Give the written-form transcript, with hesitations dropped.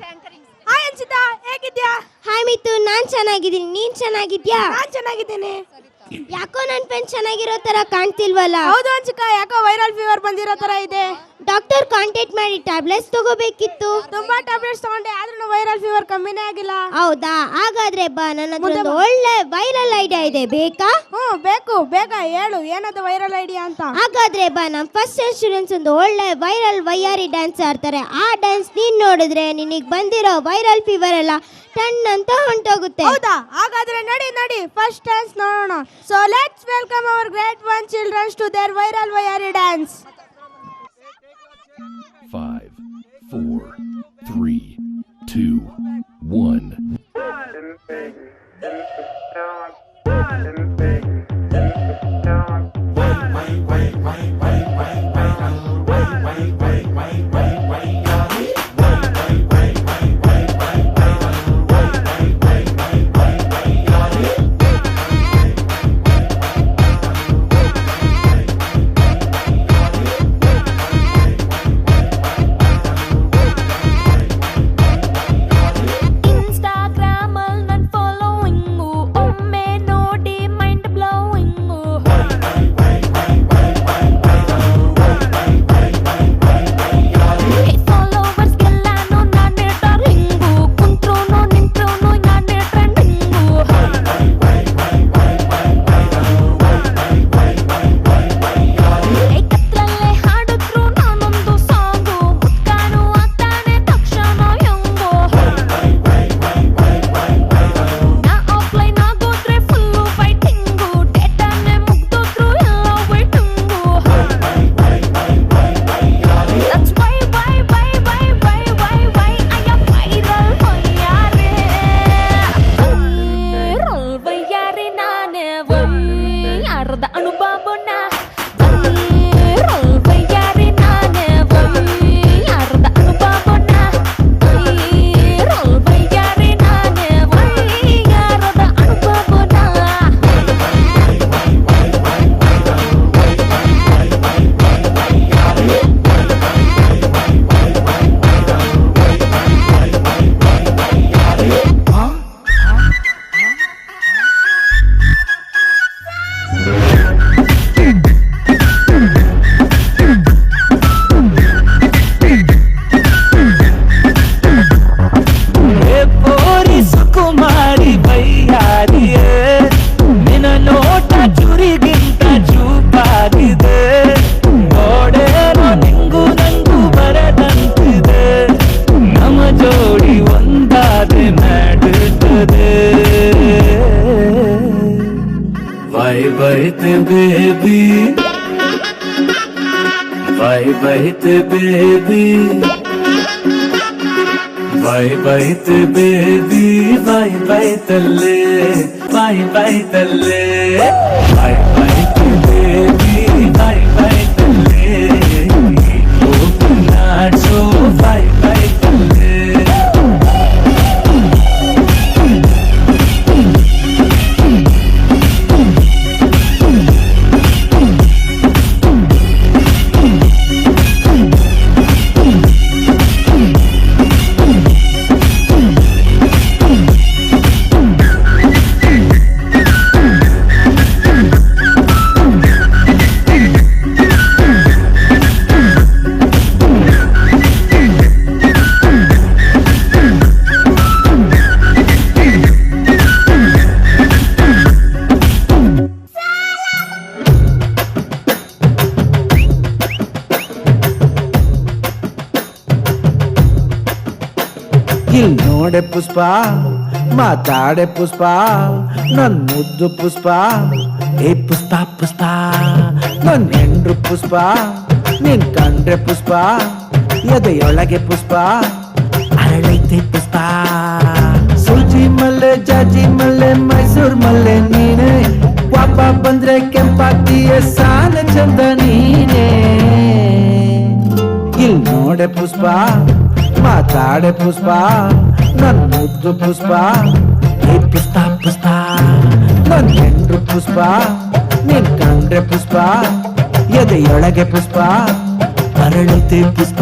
Hi ಅನ್ಸಿತಾ, ಹೇಗಿದ್ಯಾ? Hi Mithu, ನಾನ್ ಚೆನ್ನಾಗಿದ್ದೀನಿ. ನೀನ್ ಚೆನ್ನಾಗಿದ್ಯಾ? ನಾನ್ ಚೆನ್ನಾಗಿದ್ದೀನಿ. ಯಾಕೋ ನನ್ ಪೆನ್ ಚೆನ್ನಾಗಿರೋ ತರ ಕಾಣ್ತಿಲ್ವಲ್ಲ? ಹೌದು ಅನ್ಸಿಕಾ, ಯಾಕೋ ವೈರಲ್ ಫೀವರ್ ಬಂದಿರೋ ತರ ಇದೆ. ಡಾಕ್ಟರ್ ಕಾಂಟ್ಯಾಕ್ಟ್ ಮಾಡಿ ಟ್ಯಾಬ್ಲೆಟ್ಸ್ ತಗೋಬೇಕಿತ್ತು. ತುಂಬಾ ಟ್ಯಾಬ್ಲೆಟ್ಸ್ ತಗೊಂಡೆ, ಆದ್ರೂ ವೈರಲ್ ಫೀವರ್ ಕಮ್ಮಿನೇ ಆಗಿಲ್ಲ. ಹೌದಾ? ಹಾಗಾದ್ರೆ ಬಾ, ನನ್ನ ಹತ್ರ ಒಂದು ಒಳ್ಳೆ ವೈರಲ್ ಐಡಿಯಾ ಇದೆ, ಬೇಕಾ? ಬೇಕು, ಬೇಗ ಹೇಳು, ಏನದು ವೈರಲ್ ಐಡಿಯಾ ಅಂತ. ಹಾಗಾದ್ರೆ ಬಾ, ನಮ್ ಫಸ್ಟ್ ಇಯರ್ ಸ್ಟೂಡೆಂಟ್ಸ್ ಒಂದು ಒಳ್ಳೆ ವೈರಲ್ ವೈಯಾರಿ ಡ್ಯಾನ್ಸ್ ಆಡ್ತಾರೆ. ಆ ಡ್ಯಾನ್ಸ್ ನೀನ್ ನೋಡಿದ್ರೆ ನಿನಗ್ ಬಂದಿರೋ ವೈರಲ್ ಫೀವರ್ ಎಲ್ಲ ಟನ್ ಅಂತ ಹೊಂಟೋಗುತ್ತೆ. ಹೌದಾ? ಹಾಗಾದ್ರೆ ನಡಿ ಫಸ್ಟ್ ಡ್ಯಾನ್ಸ್ ನೋಡೋಣ. So let's welcome our great one children's to there viral ವೈಯಾರಿ ಡ್ಯಾನ್ಸ್. 5, 4, 3, 2, 1. ಇಲ್ ನೋಡೆ ಪುಷ್ಪ, ಮಾತಾಡೆ ಪುಷ್ಪ, ನನ್ ಮುದ್ದು ಪುಷ್ಪ, ಏ ಪುಷ್ಪ ಪುಷ್ಪ, ನನ್ ಹೆಂಡ್ರು ಪುಷ್ಪ, ನಿನ್ ಕಂಡ್ರೆ ಪುಷ್ಪ, ಎದೆಯೊಳಗೆ ಪುಷ್ಪ, ಅರಳೈತೆ ಪುಷ್ಪ. ಸೂಜಿ ಮಲ್ಲೆ, ಜಾಜಿ ಮಲ್ಲೆ, ಮೈಸೂರ್ ಮಲ್ಲೆ ನೀನೆ, ಪಾಪ ಬಂದ್ರೆ ಕೆಂಪಾಗ್ತೀಯ ಸಾಲ ಚಂದ ನೀನೆ. ಇಲ್ ನೋಡೆ ಪುಷ್ಪ, ಮಾತಾಡೆ ಪುಷ್ಪ, ನನ್ ಮುದ್ದು ಪುಷ್ಪ, ಏ ಪುಷ್ಪ ಪುಷ್ಪ, ನನ್ ಹೆಂಡ್ರು ಪುಷ್ಪ, ನಿನ್ ಕಂಡ್ರೆ ಪುಷ್ಪ, ಎದೆಯೊಳಗೆ ಪುಷ್ಪ, ಅರಳುತ್ತೆ ಪುಷ್ಪ.